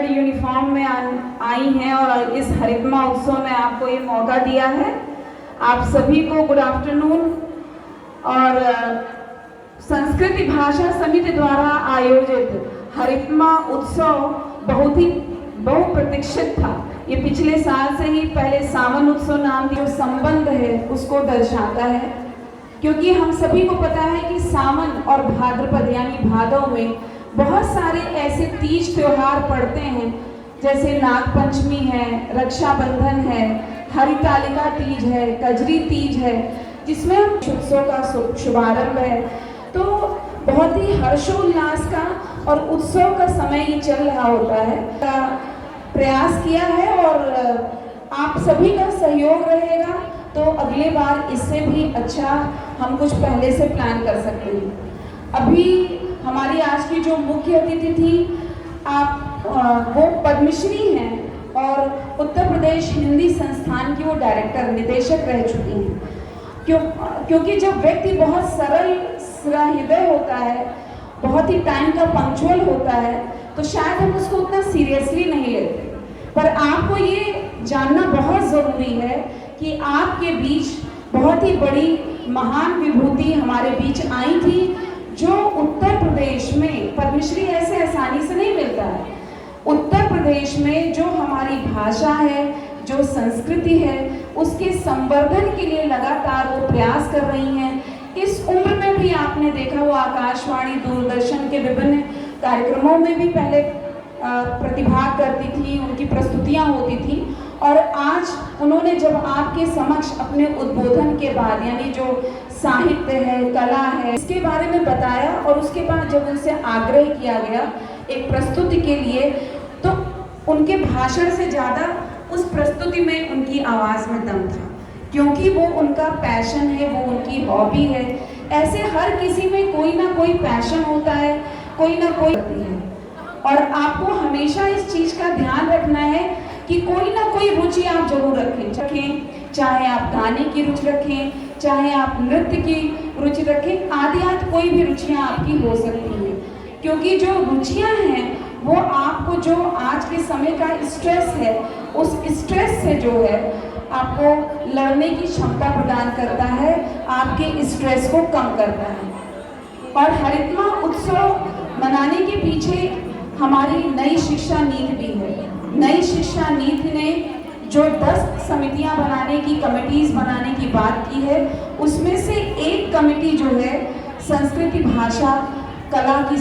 Colour uniform में आई हैं और इस हरितमा उत्सव में आपको ये मौका दिया है। आप सभी को गुड आफ्टरनून। और संस्कृति भाषा समिति द्वारा आयोजित हरितमा उत्सव बहुत ही बहुप्रतीक्षित था। ये पिछले साल से ही पहले सावन उत्सव नाम की जो संबंध है उसको दर्शाता है, क्योंकि हम सभी को पता है कि सावन और भाद्रपद यानी भादव में बहुत सारे ऐसे तीज त्योहार पड़ते हैं, जैसे नागपंचमी है, रक्षाबंधन है, हरितालिका तीज है, कजरी तीज है, जिसमें उत्सव का शुभारंभ है। तो बहुत ही हर्षोल्लास का और उत्सव का समय ही चल रहा होता है। प्रयास किया है और आप सभी का सहयोग रहेगा तो अगले बार इससे भी अच्छा हम कुछ पहले से प्लान कर सकते हैं। अभी हमारी आज की जो मुख्य अतिथि थी वो पद्मश्री हैं और उत्तर प्रदेश हिंदी संस्थान की वो डायरेक्टर निदेशक रह चुकी हैं। क्योंकि जब व्यक्ति बहुत सरल हृदय होता है, बहुत ही टाइम का पंक्चुअल होता है, तो शायद हम उसको उतना सीरियसली नहीं लेते। पर आपको ये जानना बहुत ज़रूरी है कि आपके बीच बहुत ही बड़ी महान विभूति हमारे बीच आई थी, जो उत्तर प्रदेश में पद्मश्री ऐसे आसानी से नहीं मिलता है। उत्तर प्रदेश में जो हमारी भाषा है, जो संस्कृति है, उसके संवर्धन के लिए लगातार वो प्रयास कर रही हैं। इस उम्र में भी आपने देखा वो आकाशवाणी दूरदर्शन के विभिन्न कार्यक्रमों में भी पहले प्रतिभाग करती थी, उनकी प्रस्तुतियां होती थी। और आज उन्होंने जब आपके समक्ष अपने उद्बोधन के बाद यानी जो साहित्य है, कला है, इसके बारे में बताया और उसके बाद जब उनसे आग्रह किया गया एक प्रस्तुति के लिए, तो उनके भाषण से ज़्यादा उस प्रस्तुति में उनकी आवाज़ में दम था, क्योंकि वो उनका पैशन है, वो उनकी हॉबी है। ऐसे हर किसी में कोई ना कोई पैशन होता है, कोई ना कोई है। और आपको हमेशा इस चीज़ का ध्यान रखना है कि कोई ना कोई रुचि आप जरूर रखें, चाहे आप गाने की रुचि रखें, चाहे आप नृत्य की रुचि रखें, आदि कोई भी रुचियाँ आपकी हो सकती हैं। क्योंकि जो रुचियाँ हैं वो आपको जो आज के समय का स्ट्रेस है, उस स्ट्रेस से जो है आपको लड़ने की क्षमता प्रदान करता है, आपके स्ट्रेस को कम करता है। और हरितमा उत्सव मनाने के पीछे हमारी नई शिक्षा नीति भी है। नई शिक्षा नीति ने जो 10 समितियां बनाने की, कमिटीज बनाने की बात की है, उसमें से एक कमेटी जो है संस्कृति भाषा कला की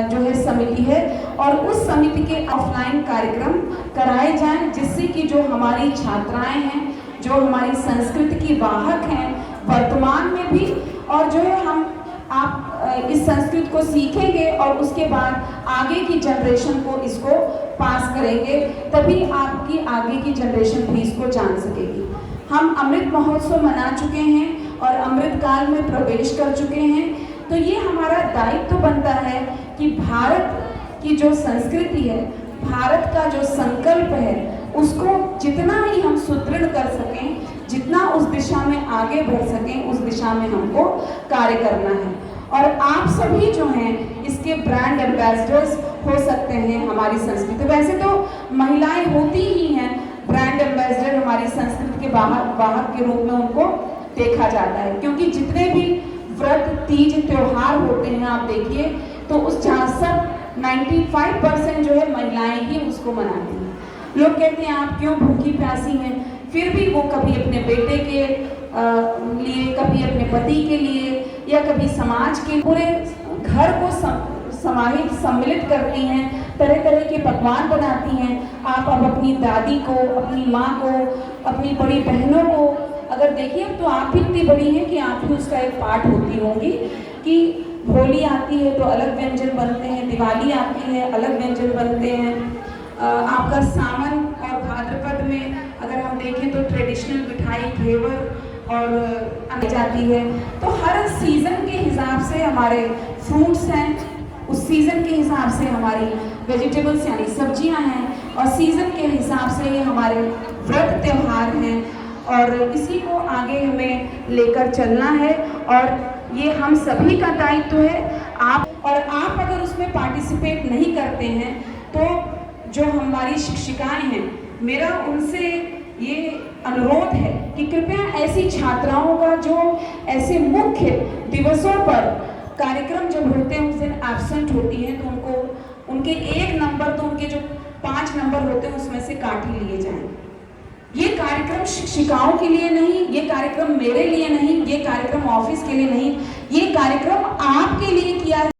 जो है समिति है, और उस समिति के ऑफलाइन कार्यक्रम कराए जाएं, जिससे कि जो हमारी छात्राएं हैं, जो हमारी संस्कृति की वाहक हैं वर्तमान में भी, और जो है आप इस संस्कृति को सीखेंगे और उसके बाद आगे की जनरेशन को इसको पास करेंगे, तभी आपकी आगे की जनरेशन भी इसको जान सकेगी। हम अमृत महोत्सव मना चुके हैं और अमृत काल में प्रवेश कर चुके हैं, तो ये हमारा दायित्व बनता है कि भारत की जो संस्कृति है, भारत का जो संकल्प है, उसको जितना ही हम सुदृढ़ कर सकें, जितना उस दिशा में आगे बढ़ सकें, उस दिशा में हमको कार्य करना है। और आप सभी जो हैं इसके ब्रांड एम्बेसडर्स हो सकते हैं हमारी संस्कृति। वैसे तो महिलाएं होती ही हैं ब्रांड एम्बेसडर, हमारी संस्कृति के वाहक के रूप में उनको देखा जाता है, क्योंकि जितने भी व्रत तीज त्योहार होते हैं आप देखिए तो उस जहाँ सब 95% जो है महिलाएं ही उसको मनाती हैं। लोग कहते हैं आप क्यों भूखी प्यासी हैं, फिर भी वो कभी अपने बेटे के लिए, कभी अपने पति के लिए, या कभी समाज के पूरे घर को समाहित सम्मिलित करती हैं, तरह तरह के पकवान बनाती हैं। आप अब अपनी दादी को, अपनी माँ को, अपनी बड़ी बहनों को अगर देखिए तो आप भी इतनी बड़ी हैं कि आप भी उसका एक पार्ट होती होंगी कि होली आती है तो अलग व्यंजन बनते हैं, दिवाली आती है अलग व्यंजन बनते हैं, आपका सावन और भाद्रपद में अगर हम देखें तो ट्रेडिशनल मिठाई घेवर और आने जाती है। तो हर सीज़न के हिसाब से हमारे फ्रूट्स हैं, उस सीज़न के हिसाब से हमारी वेजिटेबल्स यानी सब्जियां हैं, और सीज़न के हिसाब से ये हमारे व्रत त्यौहार हैं, और इसी को आगे हमें लेकर चलना है। और ये हम सभी का दायित्व है। आप अगर उसमें पार्टिसिपेट नहीं करते हैं तो जो हमारी शिक्षिकाएं हैं, मेरा उनसे ये अनुरोध है कि कृपया ऐसी छात्राओं का जो ऐसे मुख्य दिवसों पर कार्यक्रम जब होते हैं उस दिन एब्सेंट होती हैं तो उनको उनके 1 नंबर तो उनके जो 5 नंबर होते हैं उसमें से काट ही लिए जाएं। ये कार्यक्रम शिक्षिकाओं के लिए नहीं, ये कार्यक्रम मेरे लिए नहीं, ये कार्यक्रम ऑफिस के लिए नहीं, ये कार्यक्रम आपके लिए किया